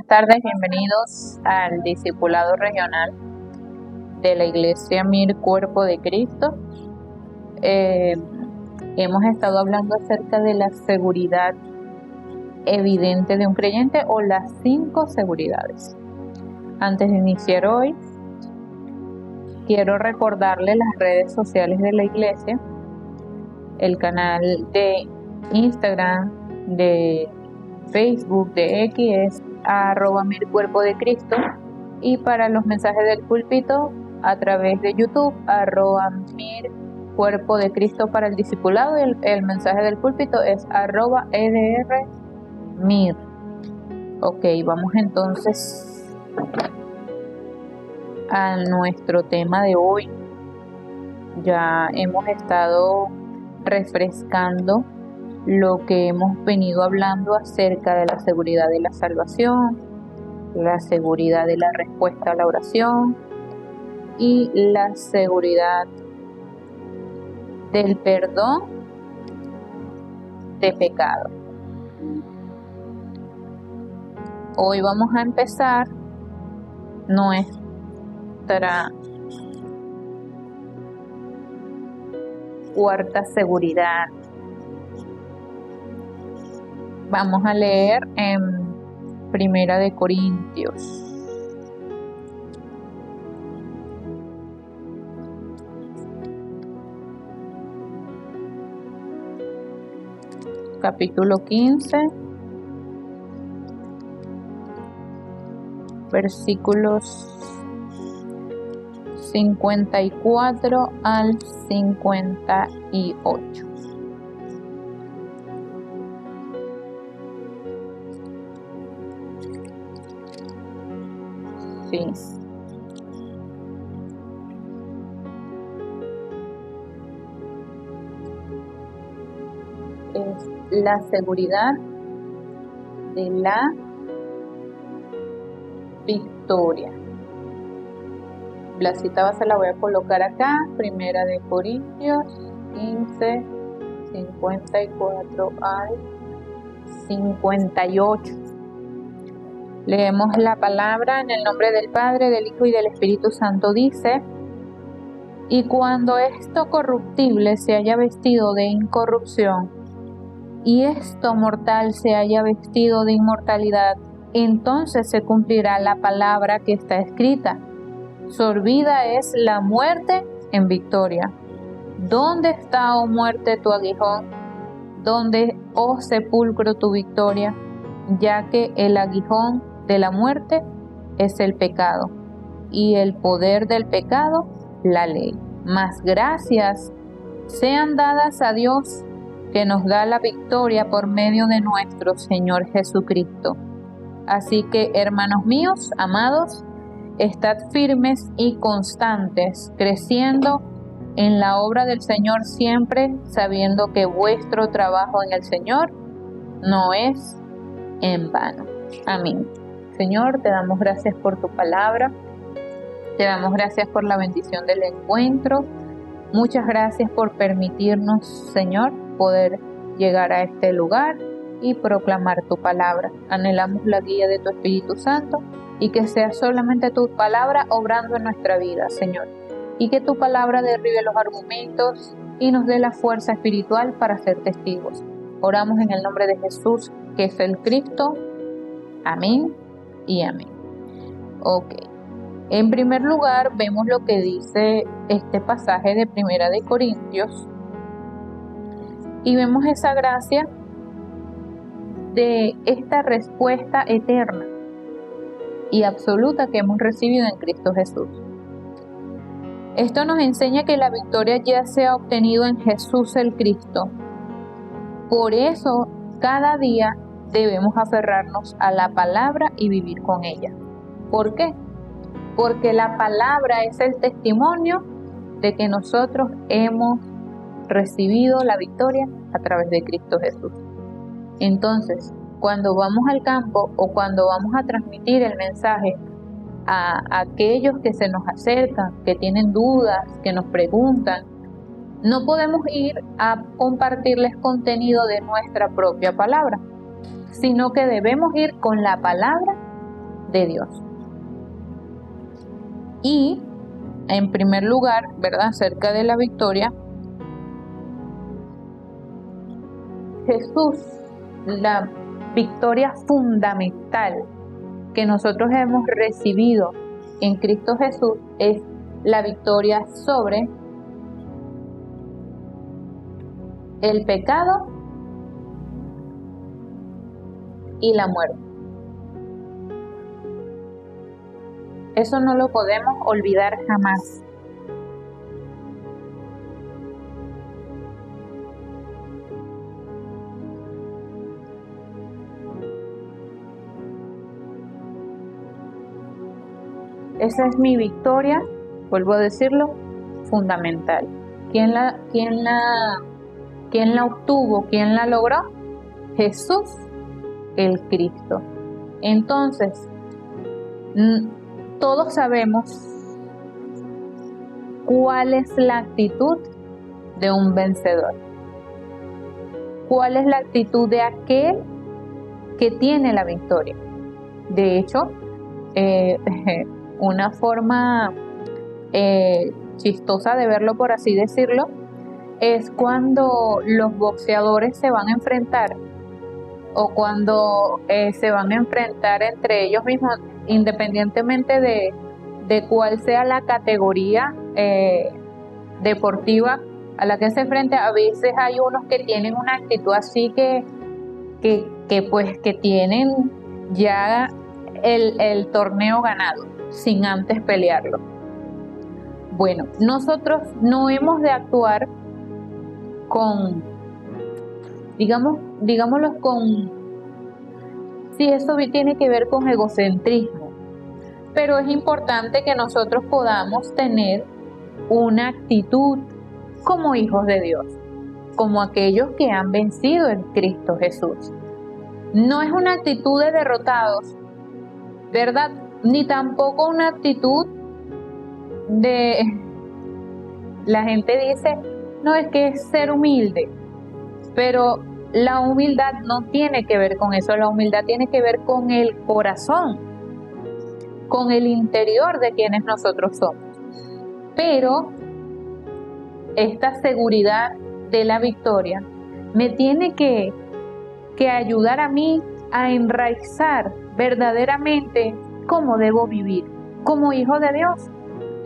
buenas tardes, bienvenidos al Discipulado Regional de la Iglesia MIR Cuerpo de Cristo. Hemos estado hablando acerca de la seguridad evidente de un creyente o las 5 seguridades. Antes de iniciar hoy, quiero recordarles las redes sociales de la iglesia, el canal de Instagram, de Facebook, de X es @MIR Cuerpo de Cristo, y para los mensajes del púlpito a través de YouTube @MIR Cuerpo de Cristo para el discipulado, y el mensaje del púlpito es @EDRMIR. Ok, vamos entonces a nuestro tema de hoy. Ya hemos estado refrescando lo que hemos venido hablando acerca de la seguridad de la salvación, la seguridad de la respuesta a la oración y la seguridad del perdón de pecado. Hoy vamos a empezar nuestra cuarta seguridad. Vamos a leer en Primera de Corintios. Capítulo 15, versículos 54 al 58. Sí. Es la seguridad de la victoria. La cita base la voy a colocar acá, Primera de Corintios 15, 54 al 58. Leemos la palabra en el nombre del Padre, del Hijo y del Espíritu Santo. Dice: y cuando esto corruptible se haya vestido de incorrupción, y esto mortal se haya vestido de inmortalidad, entonces se cumplirá la palabra que está escrita: sorbida es la muerte en victoria. ¿Dónde está, oh muerte, tu aguijón? ¿Dónde, oh sepulcro, tu victoria? Ya que el aguijón de la muerte es el pecado, y el poder del pecado, la ley. Mas gracias sean dadas a Dios, que nos da la victoria por medio de nuestro Señor Jesucristo. Así que, hermanos míos, amados, estad firmes y constantes, creciendo en la obra del Señor siempre, sabiendo que vuestro trabajo en el Señor no es en vano. Amén. Señor, te damos gracias por tu palabra, te damos gracias por la bendición del encuentro. Muchas gracias por permitirnos, Señor, poder llegar a este lugar y proclamar tu palabra. Anhelamos la guía de tu Espíritu Santo y que sea solamente tu palabra obrando en nuestra vida, Señor. Y que tu palabra derribe los argumentos y nos dé la fuerza espiritual para ser testigos. Oramos en el nombre de Jesús, que es el Cristo. Amén y amén. Ok. En primer lugar, vemos lo que dice este pasaje de Primera de Corintios y vemos esa gracia de esta respuesta eterna y absoluta que hemos recibido en Cristo Jesús. Esto nos enseña que la victoria ya se ha obtenido en Jesús el Cristo. Por eso, cada día debemos aferrarnos a la palabra y vivir con ella. ¿Por qué? Porque la palabra es el testimonio de que nosotros hemos recibido la victoria a través de Cristo Jesús. Entonces, cuando vamos al campo o cuando vamos a transmitir el mensaje a aquellos que se nos acercan, que tienen dudas, que nos preguntan, no podemos ir a compartirles contenido de nuestra propia palabra, sino que debemos ir con la palabra de Dios. Y en primer lugar, ¿verdad? Acerca de la victoria, Jesús, la victoria fundamental que nosotros hemos recibido en Cristo Jesús es la victoria sobre el pecado y la muerte. Eso no lo podemos olvidar jamás. Esa es mi victoria, vuelvo a decirlo, fundamental. ¿Quién la obtuvo? ¿Quién la logró? Jesús, el Cristo. Entonces, todos sabemos cuál es la actitud de un vencedor. ¿Cuál es la actitud de aquel que tiene la victoria? De hecho, una forma chistosa de verlo, por así decirlo, es cuando los boxeadores se van a enfrentar o cuando se van a enfrentar entre ellos mismos, independientemente de cuál sea la categoría deportiva a la que se enfrenta. A veces hay unos que tienen una actitud así que tienen ya el torneo ganado sin antes pelearlo. Bueno, nosotros no hemos de actuar con, digámoslo con, sí, eso tiene que ver con egocentrismo, pero es importante que nosotros podamos tener una actitud como hijos de Dios, como aquellos que han vencido en Cristo Jesús. No es una actitud de derrotados, ¿verdad? Ni tampoco una actitud de, la gente dice, no, es que es ser humilde, pero la humildad no tiene que ver con eso. La humildad tiene que ver con el corazón, con el interior de quienes nosotros somos. Pero esta seguridad de la victoria me tiene que ayudar a mí a enraizar verdaderamente cómo debo vivir como hijo de Dios.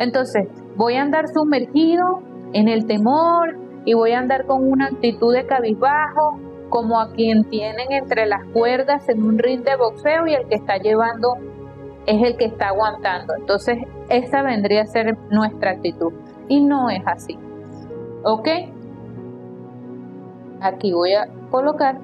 Entonces, voy a andar sumergido en el temor y voy a andar con una actitud de cabizbajo, como a quien tienen entre las cuerdas en un ring de boxeo y el que está llevando es el que está aguantando. Entonces, esa vendría a ser nuestra actitud y no es así. ¿Ok? Aquí voy a colocar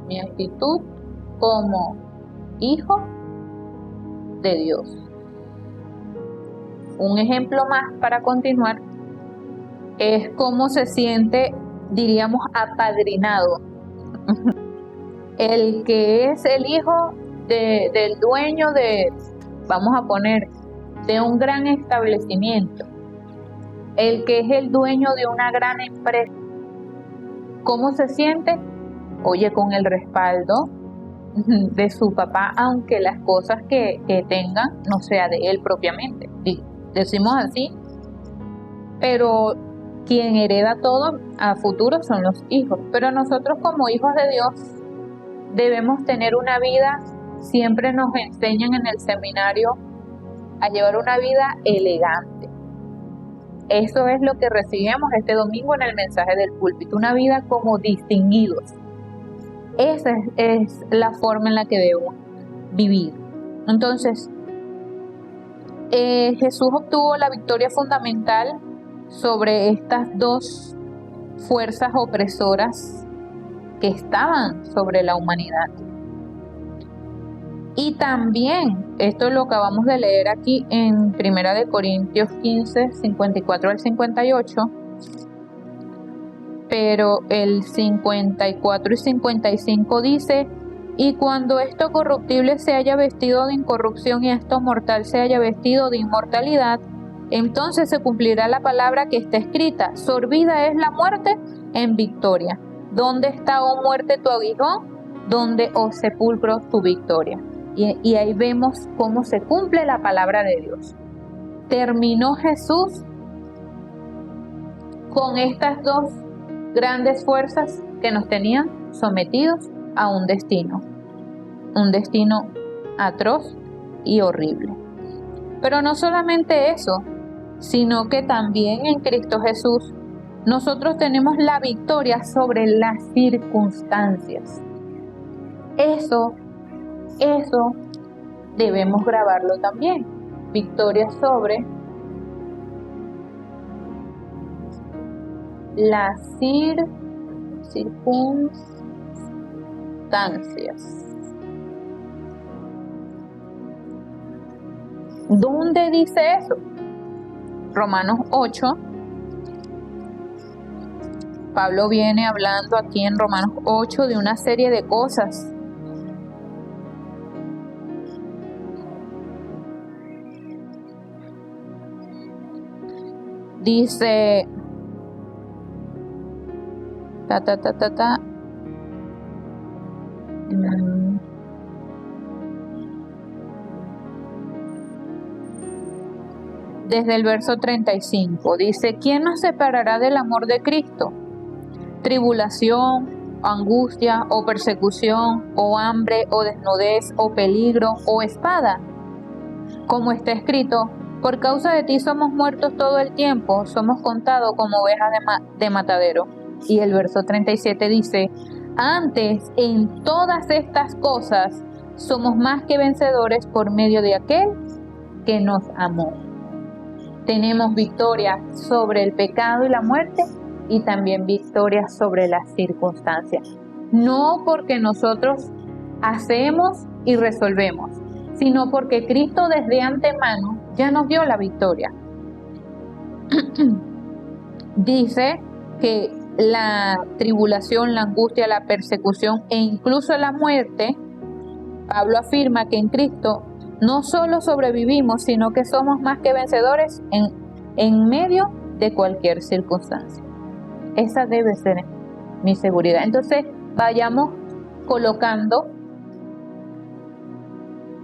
mi actitud como hijo de Dios. Un ejemplo más para continuar es cómo se siente, diríamos, apadrinado. El que es el hijo del dueño de, vamos a poner, de un gran establecimiento. El que es el dueño de una gran empresa. ¿Cómo se siente? Oye, con el respaldo de su papá, aunque las cosas que tengan no sea de él propiamente. Decimos así, pero quien hereda todo a futuro son los hijos. Pero nosotros como hijos de Dios debemos tener una vida, siempre nos enseñan en el seminario a llevar una vida elegante. Eso es lo que recibimos este domingo en el mensaje del púlpito, una vida como distinguidos. Esa es la forma en la que debemos vivir. Entonces, Jesús obtuvo la victoria fundamental sobre estas dos fuerzas opresoras que estaban sobre la humanidad. Y también, esto lo acabamos de leer aquí en 1 Corintios 15, 54 al 58, pero el 54 y 55 dice: y cuando esto corruptible se haya vestido de incorrupción y esto mortal se haya vestido de inmortalidad, entonces se cumplirá la palabra que está escrita: sorbida es la muerte en victoria. ¿Dónde está, oh muerte, tu aguijón? ¿Dónde, oh sepulcro, tu victoria? Y ahí vemos cómo se cumple la palabra de Dios. Terminó Jesús con estas dos grandes fuerzas que nos tenían sometidos a un destino atroz y horrible. Pero no solamente eso, sino que también en Cristo Jesús nosotros tenemos la victoria sobre las circunstancias. Eso debemos grabarlo también. Victoria sobre las circunstancias. ¿Dónde dice eso? Romanos 8. Pablo viene hablando aquí en Romanos 8 de una serie de cosas. Dice, desde el verso 35, dice, ¿quién nos separará del amor de Cristo? Tribulación, angustia, o persecución, o hambre, o desnudez, o peligro, o espada. Como está escrito, por causa de ti somos muertos todo el tiempo, somos contados como ovejas de matadero. Y el verso 37 dice, antes en todas estas cosas somos más que vencedores por medio de aquel que nos amó. Tenemos victoria sobre el pecado y la muerte y también victoria sobre las circunstancias. No porque nosotros hacemos y resolvemos, sino porque Cristo desde antemano ya nos dio la victoria. Dice que la tribulación, la angustia, la persecución e incluso la muerte, Pablo afirma que en Cristo no solo sobrevivimos, sino que somos más que vencedores en medio de cualquier circunstancia. Esa debe ser mi seguridad. Entonces, vayamos colocando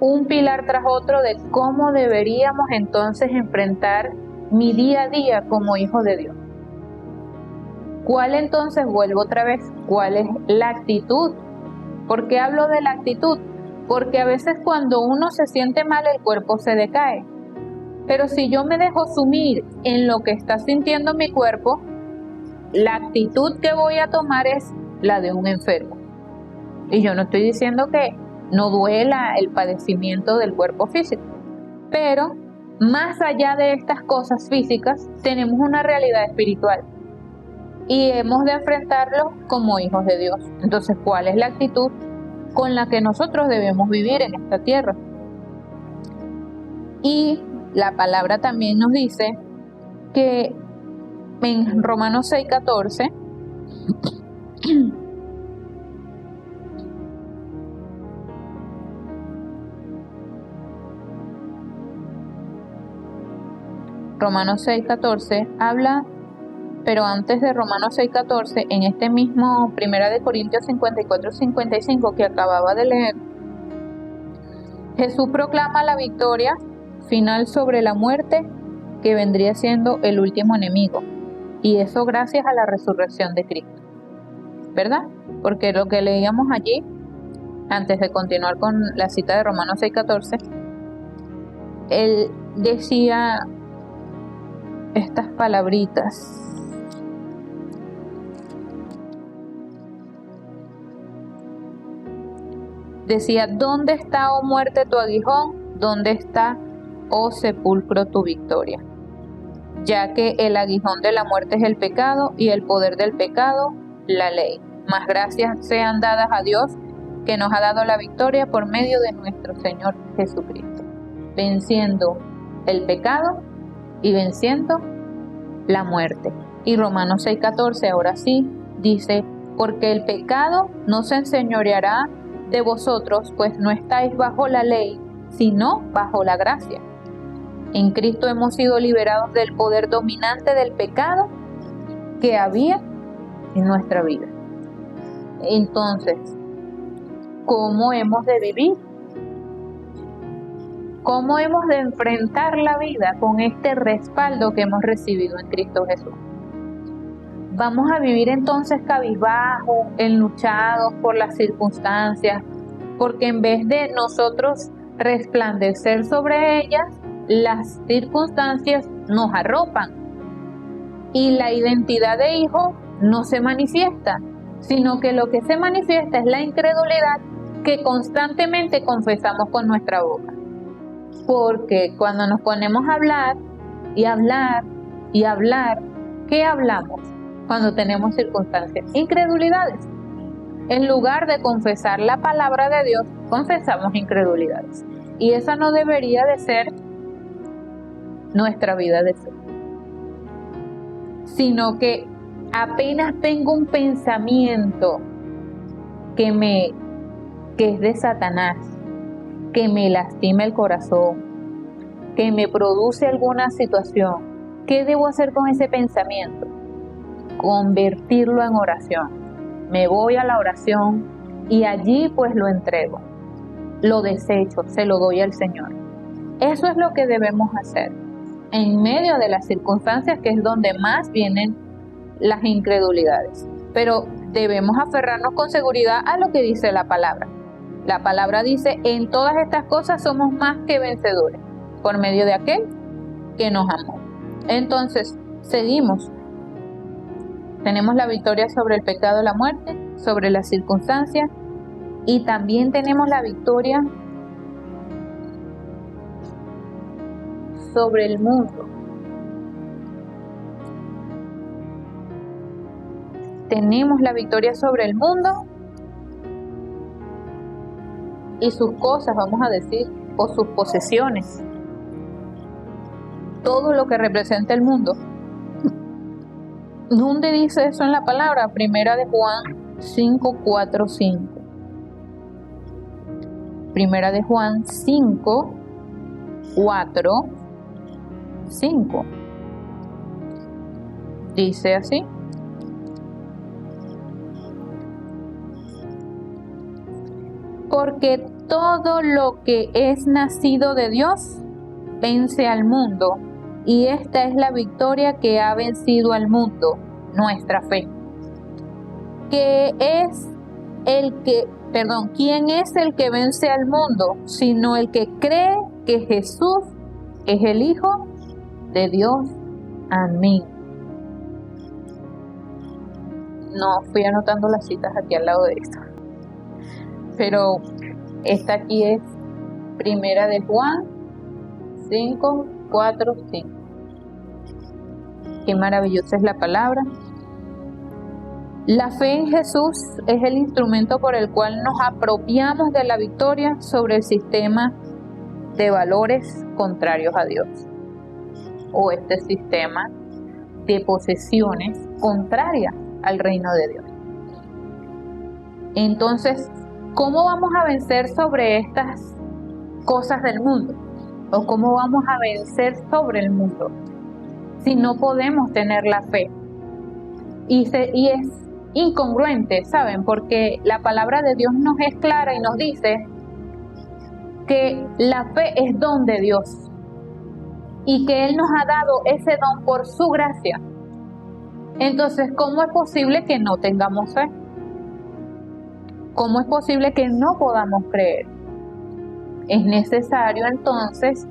un pilar tras otro de cómo deberíamos entonces enfrentar mi día a día como hijo de Dios. ¿Cuál entonces, vuelvo otra vez, cuál es la actitud? ¿Por qué hablo de la actitud? Porque a veces cuando uno se siente mal, el cuerpo se decae. Pero si yo me dejo sumir en lo que está sintiendo mi cuerpo, la actitud que voy a tomar es la de un enfermo. Y yo no estoy diciendo que no duela el padecimiento del cuerpo físico, pero más allá de estas cosas físicas, tenemos una realidad espiritual y hemos de enfrentarlo como hijos de Dios. Entonces, ¿cuál es la actitud con la que nosotros debemos vivir en esta tierra? Y la palabra también nos dice que en Romanos 6:14 Romanos 6:14 habla, pero antes de Romanos 6:14, en este mismo 1 de Corintios 54-55 que acababa de leer, Jesús proclama la victoria final sobre la muerte, que vendría siendo el último enemigo. Y eso gracias a la resurrección de Cristo, ¿verdad? Porque lo que leíamos allí, antes de continuar con la cita de Romanos 6:14, él decía estas palabritas. Decía, ¿dónde está, oh muerte, tu aguijón? ¿Dónde está, oh sepulcro, tu victoria? Ya que el aguijón de la muerte es el pecado y el poder del pecado, la ley. Mas gracias sean dadas a Dios, que nos ha dado la victoria por medio de nuestro Señor Jesucristo, venciendo el pecado y venciendo la muerte. Y Romanos 6:14 ahora sí dice, porque el pecado no se enseñoreará de vosotros, pues no estáis bajo la ley, sino bajo la gracia. En Cristo hemos sido liberados del poder dominante del pecado que había en nuestra vida. Entonces, ¿cómo hemos de vivir? ¿Cómo hemos de enfrentar la vida con este respaldo que hemos recibido en Cristo Jesús? ¿Vamos a vivir entonces cabizbajos, enluchados por las circunstancias? Porque en vez de nosotros resplandecer sobre ellas, las circunstancias nos arropan y la identidad de hijo no se manifiesta, sino que lo que se manifiesta es la incredulidad que constantemente confesamos con nuestra boca. Porque cuando nos ponemos a hablar y hablar y hablar, ¿qué hablamos cuando tenemos circunstancias? Incredulidades. En lugar de confesar la palabra de Dios, confesamos incredulidades. Y esa no debería de ser nuestra vida de fe, sino que apenas tengo un pensamiento que es de Satanás, que me lastima el corazón, que me produce alguna situación, ¿qué debo hacer con ese pensamiento? Convertirlo en oración. Me voy a la oración y allí pues lo entrego, lo desecho, se lo doy al Señor. Eso es lo que debemos hacer en medio de las circunstancias, que es donde más vienen las incredulidades. Pero debemos aferrarnos con seguridad a lo que dice la palabra. La palabra dice, en todas estas cosas somos más que vencedores, por medio de aquel que nos amó. Entonces, seguimos. Tenemos la victoria sobre el pecado y la muerte, sobre las circunstancias, y también tenemos la victoria sobre el mundo. Tenemos la victoria sobre el mundo y sus cosas, vamos a decir, o sus posesiones. Todo lo que representa el mundo. ¿Dónde dice eso en la palabra? Primera de Juan 5, 4, 5. Primera de Juan 5, 4, 5. Dice así. Porque todo lo que es nacido de Dios vence al mundo, y esta es la victoria que ha vencido al mundo, nuestra fe. ¿Quién es el que vence al mundo? Sino el que cree que Jesús es el Hijo de Dios. Amén. No fui anotando las citas aquí al lado de esto, pero esta aquí es Primera de Juan 5, 4, 5. Qué maravillosa es la palabra. La fe en Jesús es el instrumento por el cual nos apropiamos de la victoria sobre el sistema de valores contrarios a Dios, o este sistema de posesiones contrarias al reino de Dios. Entonces, ¿cómo vamos a vencer sobre estas cosas del mundo? ¿O cómo vamos a vencer sobre el mundo si no podemos tener la fe? Y es incongruente, ¿saben? Porque la palabra de Dios nos es clara y nos dice que la fe es don de Dios y que Él nos ha dado ese don por su gracia. Entonces, ¿cómo es posible que no tengamos fe? ¿Cómo es posible que no podamos creer? Es necesario entonces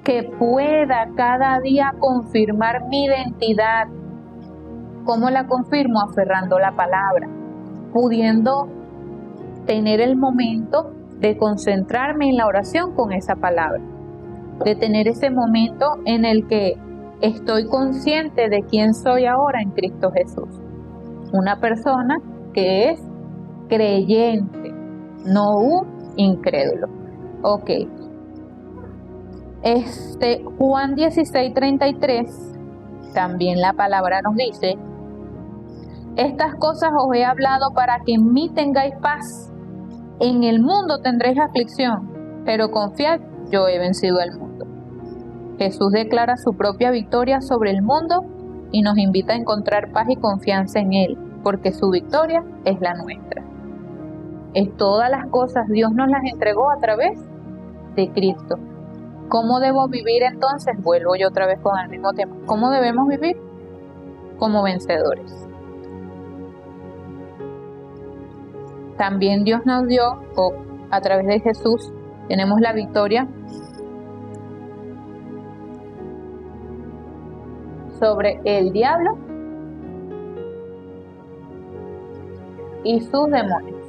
que pueda cada día confirmar mi identidad. ¿Cómo la confirmo? Aferrando la palabra, pudiendo tener el momento de concentrarme en la oración con esa palabra, de tener ese momento en el que estoy consciente de quién soy ahora en Cristo Jesús. Una persona que es creyente, no un incrédulo. Ok. Juan 16, 33, también la palabra nos dice: estas cosas os he hablado para que en mí tengáis paz. En el mundo tendréis aflicción, pero confiad, yo he vencido al mundo. Jesús declara su propia victoria sobre el mundo y nos invita a encontrar paz y confianza en Él. porque su victoria es la nuestra. Todas las cosas Dios nos las entregó a través de Cristo. ¿Cómo debo vivir entonces? Vuelvo yo otra vez con el mismo tema. ¿Cómo debemos vivir? Como vencedores. También Dios nos dio, o a través de Jesús, tenemos la victoria sobre el diablo y sus demonios.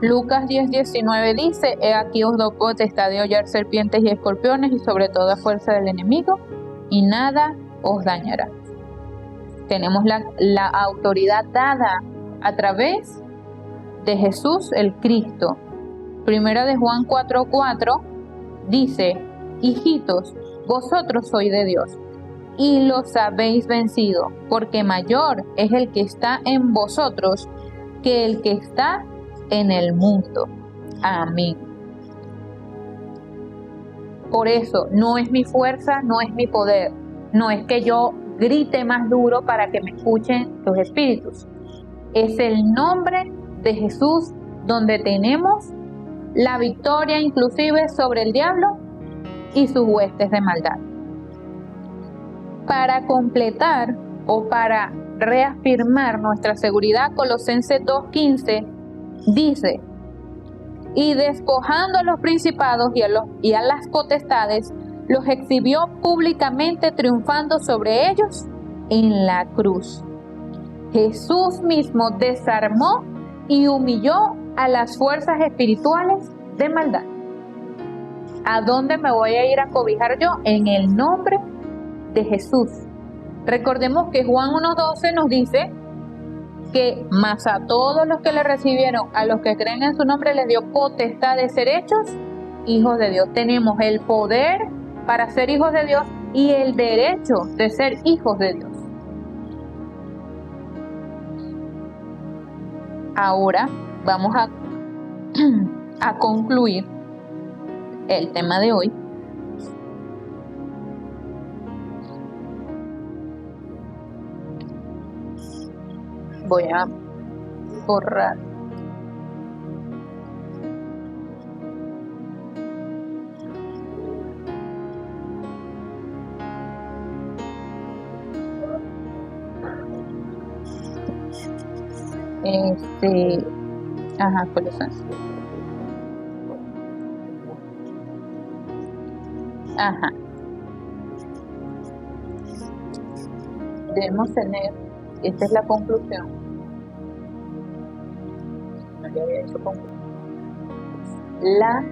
Lucas 10:19 dice: He aquí os doy potestad de hollar serpientes y escorpiones y sobre toda fuerza del enemigo, y nada os dañará. Tenemos la autoridad dada a través de Jesús el Cristo. Primera de Juan 4:4 dice: Hijitos, vosotros sois de Dios, y los habéis vencido, porque mayor es el que está en vosotros que el que está en el mundo. Amén. Por eso, no es mi fuerza, no es mi poder, no es que yo grite más duro para que me escuchen los espíritus. Es el nombre de Jesús donde tenemos la victoria inclusive sobre el diablo y sus huestes de maldad. Para completar o para reafirmar nuestra seguridad, Colosenses 2:15 dice: y despojando a los principados y a las potestades, los exhibió públicamente, triunfando sobre ellos en la cruz. Jesús mismo desarmó y humilló a las fuerzas espirituales de maldad. ¿A dónde me voy a ir a cobijar yo? En el nombre de Jesús. Recordemos que Juan 1:12 nos dice que más a todos los que le recibieron, a los que creen en su nombre, les dio potestad de ser hechos hijos de Dios. Tenemos el poder para ser hijos de Dios y el derecho de ser hijos de Dios. Ahora vamos a concluir el tema de hoy. Voy a borrar Colosenses. Debemos tener, esta es la conclusión. No le había hecho conclusión. La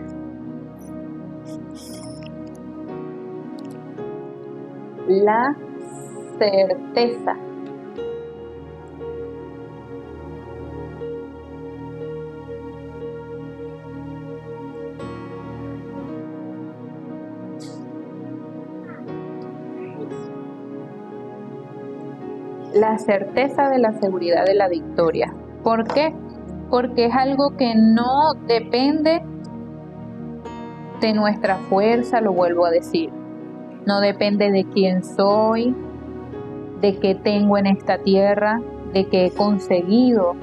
certeza de la seguridad de la victoria. ¿Por qué? Porque es algo que no depende de nuestra fuerza, lo vuelvo a decir. No depende de quién soy, de qué tengo en esta tierra, de qué he conseguido,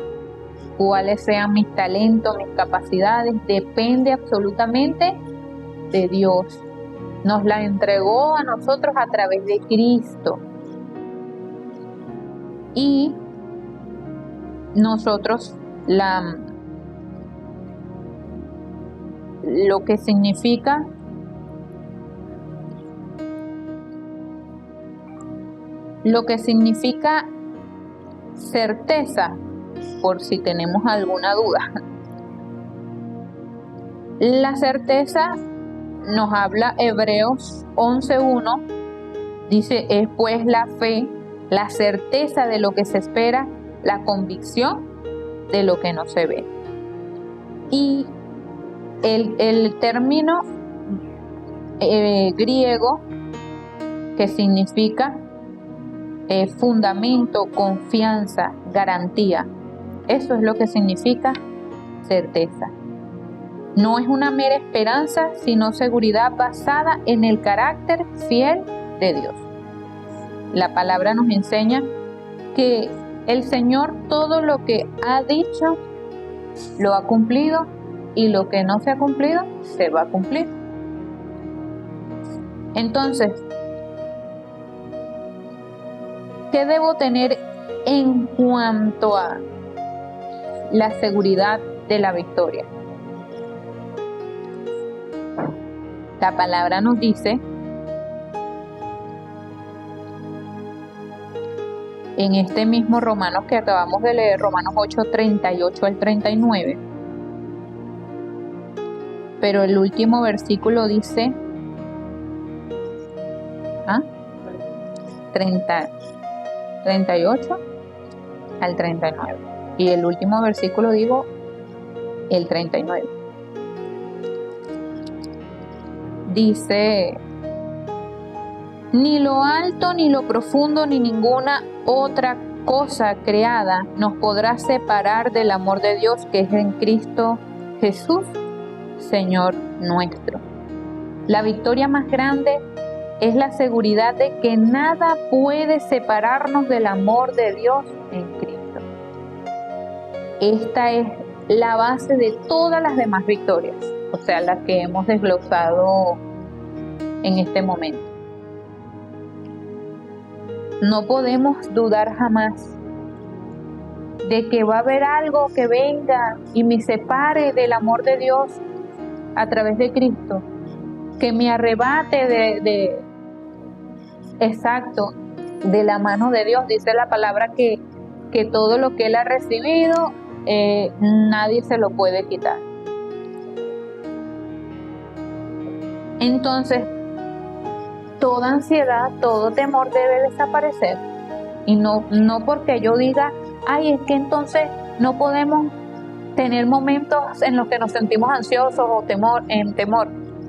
cuáles sean mis talentos, mis capacidades. Depende absolutamente de Dios. Nos la entregó a nosotros a través de Cristo. Y nosotros lo que significa certeza, por si tenemos alguna duda. La certeza nos habla Hebreos 11:1, dice: es pues la fe, la certeza de lo que se espera, la convicción de lo que no se ve. Y el término griego que significa fundamento, confianza, garantía, eso es lo que significa certeza. No es una mera esperanza, sino seguridad basada en el carácter fiel de Dios. La palabra nos enseña que el Señor todo lo que ha dicho lo ha cumplido, y lo que no se ha cumplido se va a cumplir. Entonces, ¿qué debo tener en cuanto a la seguridad de la victoria? La palabra nos dice en este mismo Romanos que acabamos de leer, Romanos 8, 38 al 39, pero el último versículo dice 38 al 39, y el último versículo digo el 39. Dice: ni lo alto, ni lo profundo, ni ninguna otra cosa creada nos podrá separar del amor de Dios que es en Cristo Jesús, Señor nuestro. La victoria más grande es la seguridad de que nada puede separarnos del amor de Dios en Cristo. Esta es la base de todas las demás victorias, o sea, las que hemos desglosado en este momento. No podemos dudar jamás de que va a haber algo que venga y me separe del amor de Dios a través de Cristo, que me arrebate de la mano de Dios. Dice la palabra que todo lo que Él ha recibido, nadie se lo puede quitar. Entonces, toda ansiedad, todo temor debe desaparecer. Y no porque yo diga, ay, es que entonces no podemos tener momentos en los que nos sentimos ansiosos o temor.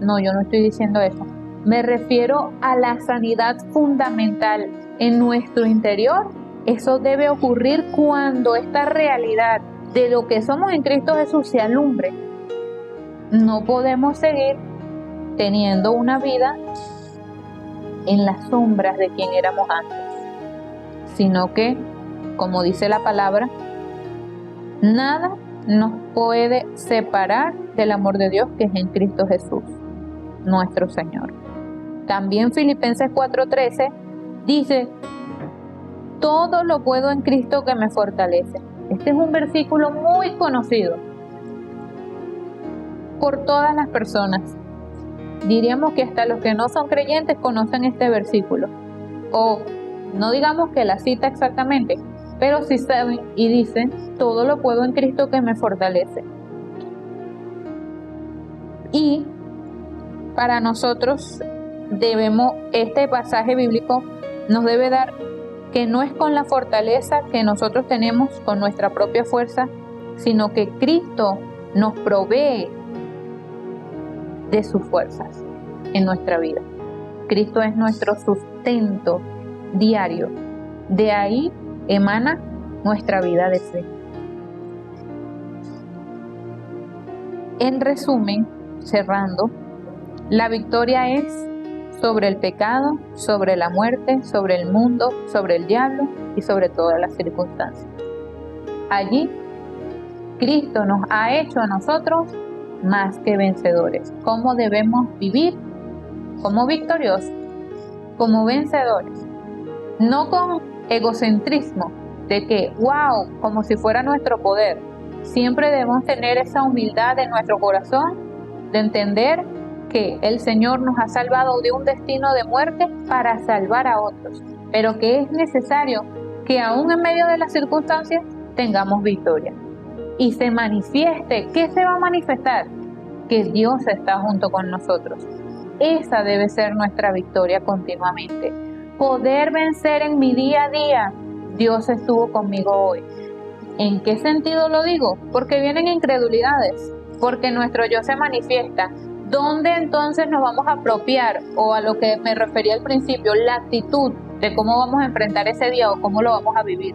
No, yo no estoy diciendo eso. Me refiero a la sanidad fundamental en nuestro interior. Eso debe ocurrir cuando esta realidad de lo que somos en Cristo Jesús se alumbre. No podemos seguir teniendo una vida en las sombras de quien éramos antes, sino que, como dice la palabra, nada nos puede separar del amor de Dios que es en Cristo Jesús, nuestro Señor. También Filipenses 4:13 dice: todo lo puedo en Cristo que me fortalece. Este es un versículo muy conocido por todas las personas. Diríamos que hasta los que no son creyentes conocen este versículo, o no digamos que la cita exactamente, pero sí saben y dicen: todo lo puedo en Cristo que me fortalece. Y para nosotros este pasaje bíblico nos debe dar que no es con la fortaleza que nosotros tenemos con nuestra propia fuerza, sino que Cristo nos provee de sus fuerzas en nuestra vida. Cristo es nuestro sustento diario. De ahí emana nuestra vida de fe. En resumen, cerrando, la victoria es sobre el pecado, sobre la muerte, sobre el mundo, sobre el diablo y sobre todas las circunstancias. Allí, Cristo nos ha hecho a nosotros más que vencedores. ¿Cómo debemos vivir? Como victoriosos, como vencedores. No con egocentrismo de que, wow, como si fuera nuestro poder. Siempre debemos tener esa humildad en nuestro corazón de entender que el Señor nos ha salvado de un destino de muerte para salvar a otros, pero que es necesario que aún en medio de las circunstancias tengamos victoria y se manifieste. ¿Qué se va a manifestar? Que Dios está junto con nosotros. Esa debe ser nuestra victoria continuamente. Poder vencer en mi día a día. Dios estuvo conmigo hoy. ¿En qué sentido lo digo? Porque vienen incredulidades, porque nuestro yo se manifiesta. ¿Dónde entonces nos vamos a apropiar? O a lo que me refería al principio, la actitud de cómo vamos a enfrentar ese día o cómo lo vamos a vivir.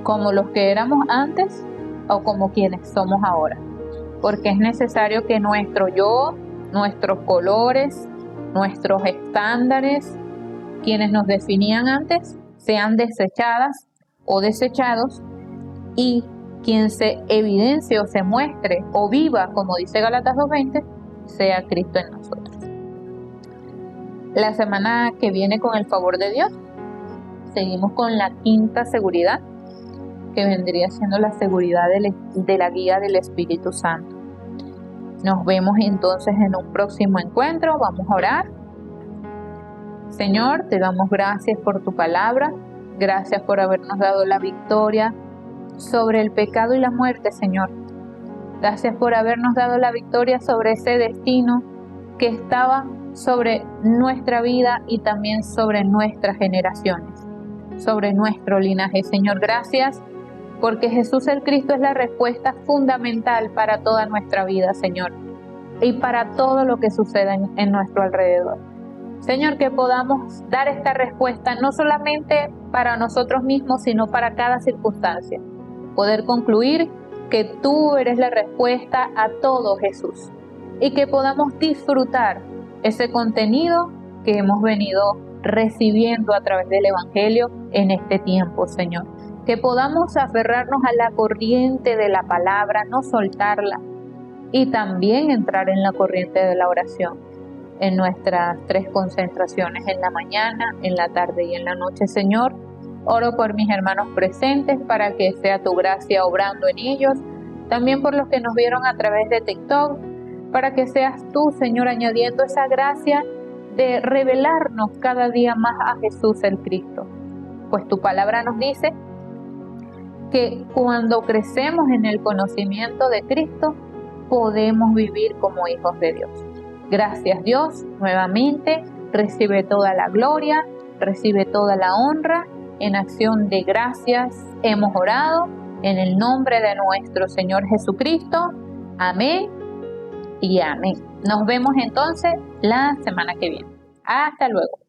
¿Como los que éramos antes o como quienes somos ahora. Porque es necesario que nuestro yo, nuestros colores, nuestros estándares, quienes nos definían antes, sean desechadas o desechados, y quien se evidencie o se muestre o viva, como dice Gálatas 2:20, sea Cristo en nosotros. La semana que viene, con el favor de Dios, seguimos con la quinta seguridad, que vendría siendo la seguridad de la guía del Espíritu Santo. Nos vemos entonces en un próximo encuentro. Vamos a orar. Señor, te damos gracias por tu palabra. Gracias por habernos dado la victoria sobre el pecado y la muerte, Señor. Gracias por habernos dado la victoria sobre ese destino que estaba sobre nuestra vida y también sobre nuestras generaciones, sobre nuestro linaje. Señor, gracias porque Jesús el Cristo es la respuesta fundamental para toda nuestra vida, Señor, y para todo lo que suceda en nuestro alrededor. Señor, que podamos dar esta respuesta no solamente para nosotros mismos, sino para cada circunstancia. Poder concluir que tú eres la respuesta a todo, Jesús, y que podamos disfrutar ese contenido que hemos venido recibiendo a través del Evangelio en este tiempo, Señor. Que podamos aferrarnos a la corriente de la palabra, no soltarla, y también entrar en la corriente de la oración en nuestras 3 concentraciones, en la mañana, en la tarde y en la noche. Señor, oro por mis hermanos presentes para que sea tu gracia obrando en ellos, también por los que nos vieron a través de TikTok, para que seas tú, Señor, añadiendo esa gracia de revelarnos cada día más a Jesús el Cristo. Pues tu palabra nos dice que cuando crecemos en el conocimiento de Cristo, podemos vivir como hijos de Dios. Gracias, Dios, nuevamente. Recibe toda la gloria, recibe toda la honra. En acción de gracias hemos orado en el nombre de nuestro Señor Jesucristo. Amén y amén. Nos vemos entonces la semana que viene. Hasta luego.